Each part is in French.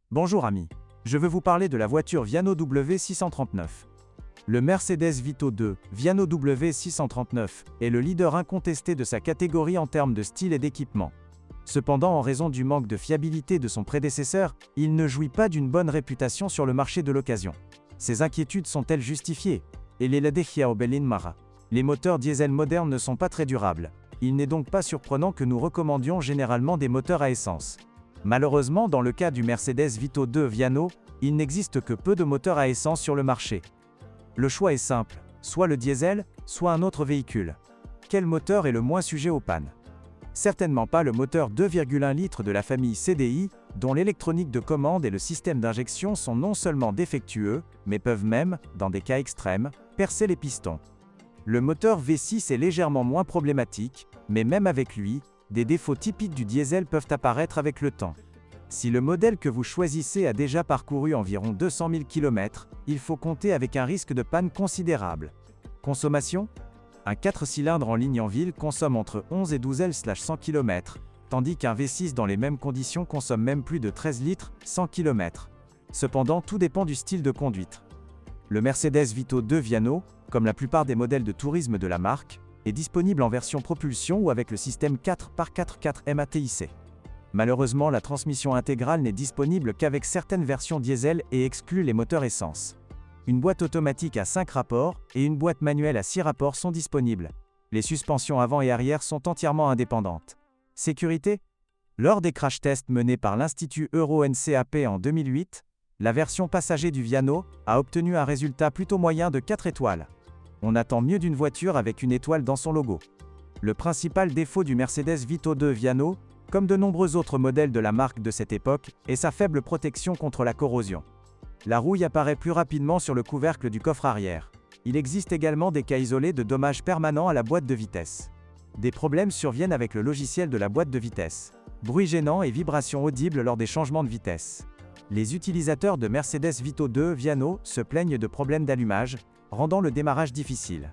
Bonjour amis, je veux vous parler de la voiture Viano W639. Le Mercedes Vito 2 Viano W639 est le leader incontesté de sa catégorie en termes de style et d'équipement. Cependant, en raison du manque de fiabilité de son prédécesseur, il ne jouit pas d'une bonne réputation sur le marché de l'occasion. Ces inquiétudes sont-elles justifiées? Et les Ladechia Obelin Mara. Les moteurs diesel modernes ne sont pas très durables. Il n'est donc pas surprenant que nous recommandions généralement des moteurs à essence. Malheureusement, dans le cas du Mercedes Vito 2 Viano, il n'existe que peu de moteurs à essence sur le marché. Le choix est simple, soit le diesel, soit un autre véhicule. Quel moteur est le moins sujet aux pannes? Certainement pas le moteur 2,1 litres de la famille CDI, dont l'électronique de commande et le système d'injection sont non seulement défectueux, mais peuvent même, dans des cas extrêmes, percer les pistons. Le moteur V6 est légèrement moins problématique, mais même avec lui, des défauts typiques du diesel peuvent apparaître avec le temps. Si le modèle que vous choisissez a déjà parcouru environ 200 000 km, il faut compter avec un risque de panne considérable. Consommation? Un 4 cylindres en ligne en ville consomme entre 11 et 12 L/100 km, tandis qu'un V6 dans les mêmes conditions consomme même plus de 13 litres, 100 km. Cependant, tout dépend du style de conduite. Le Mercedes Vito 2 Viano, comme la plupart des modèles de tourisme de la marque, est disponible en version propulsion ou avec le système 4x4 MATIC. Malheureusement, la transmission intégrale n'est disponible qu'avec certaines versions diesel et exclut les moteurs essence. Une boîte automatique à 5 rapports et une boîte manuelle à 6 rapports sont disponibles. Les suspensions avant et arrière sont entièrement indépendantes. Sécurité? Lors des crash tests menés par l'Institut Euro NCAP en 2008, la version passager du Viano a obtenu un résultat plutôt moyen de 4 étoiles. On attend mieux d'une voiture avec une étoile dans son logo. Le principal défaut du Mercedes Vito 2 Viano, comme de nombreux autres modèles de la marque de cette époque, est sa faible protection contre la corrosion. La rouille apparaît plus rapidement sur le couvercle du coffre arrière. Il existe également des cas isolés de dommages permanents à la boîte de vitesse. Des problèmes surviennent avec le logiciel de la boîte de vitesse. Bruit gênant et vibrations audibles lors des changements de vitesse. Les utilisateurs de Mercedes Vito 2 Viano se plaignent de problèmes d'allumage, rendant le démarrage difficile.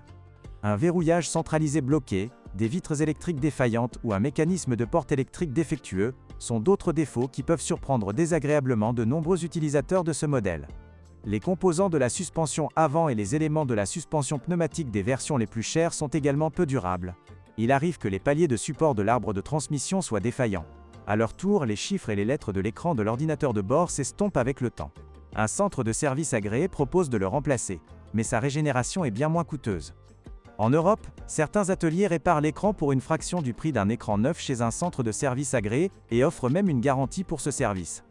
Un verrouillage centralisé bloqué, des vitres électriques défaillantes ou un mécanisme de porte électrique défectueux sont d'autres défauts qui peuvent surprendre désagréablement de nombreux utilisateurs de ce modèle. Les composants de la suspension avant et les éléments de la suspension pneumatique des versions les plus chères sont également peu durables. Il arrive que les paliers de support de l'arbre de transmission soient défaillants. À leur tour, les chiffres et les lettres de l'écran de l'ordinateur de bord s'estompent avec le temps. Un centre de service agréé propose de le remplacer, mais sa régénération est bien moins coûteuse. En Europe, certains ateliers réparent l'écran pour une fraction du prix d'un écran neuf chez un centre de service agréé et offrent même une garantie pour ce service.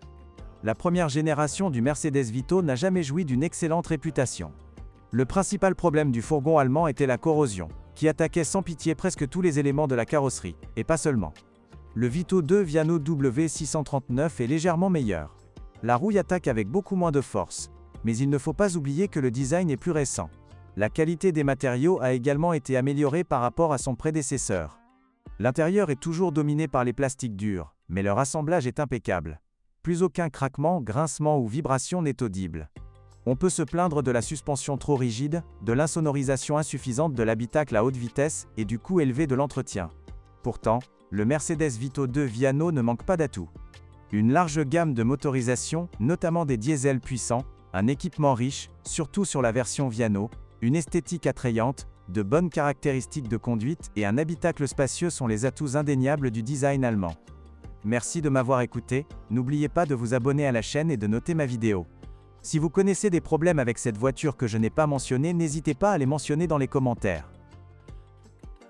La première génération du Mercedes Vito n'a jamais joui d'une excellente réputation. Le principal problème du fourgon allemand était la corrosion, qui attaquait sans pitié presque tous les éléments de la carrosserie, et pas seulement. Le Vito 2 Viano W639 est légèrement meilleur. La rouille attaque avec beaucoup moins de force, mais il ne faut pas oublier que le design est plus récent. La qualité des matériaux a également été améliorée par rapport à son prédécesseur. L'intérieur est toujours dominé par les plastiques durs, mais leur assemblage est impeccable. Plus aucun craquement, grincement ou vibration n'est audible. On peut se plaindre de la suspension trop rigide, de l'insonorisation insuffisante de l'habitacle à haute vitesse et du coût élevé de l'entretien. Pourtant, le Mercedes Vito 2 Viano ne manque pas d'atouts. Une large gamme de motorisations, notamment des diesels puissants, un équipement riche, surtout sur la version Viano, une esthétique attrayante, de bonnes caractéristiques de conduite et un habitacle spacieux sont les atouts indéniables du design allemand. Merci de m'avoir écouté, n'oubliez pas de vous abonner à la chaîne et de noter ma vidéo. Si vous connaissez des problèmes avec cette voiture que je n'ai pas mentionné, n'hésitez pas à les mentionner dans les commentaires.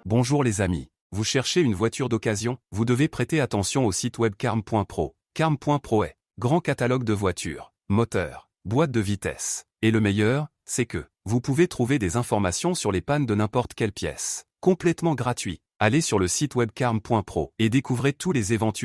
Bonjour les amis. Vous cherchez une voiture d'occasion? Vous devez prêter attention au site web carm.pro. Carm.pro est grand catalogue de voitures, moteurs, boîtes de vitesse. Et le meilleur, c'est que vous pouvez trouver des informations sur les pannes de n'importe quelle pièce. Complètement gratuit. Allez sur le site web carm.pro et découvrez tous les éventuels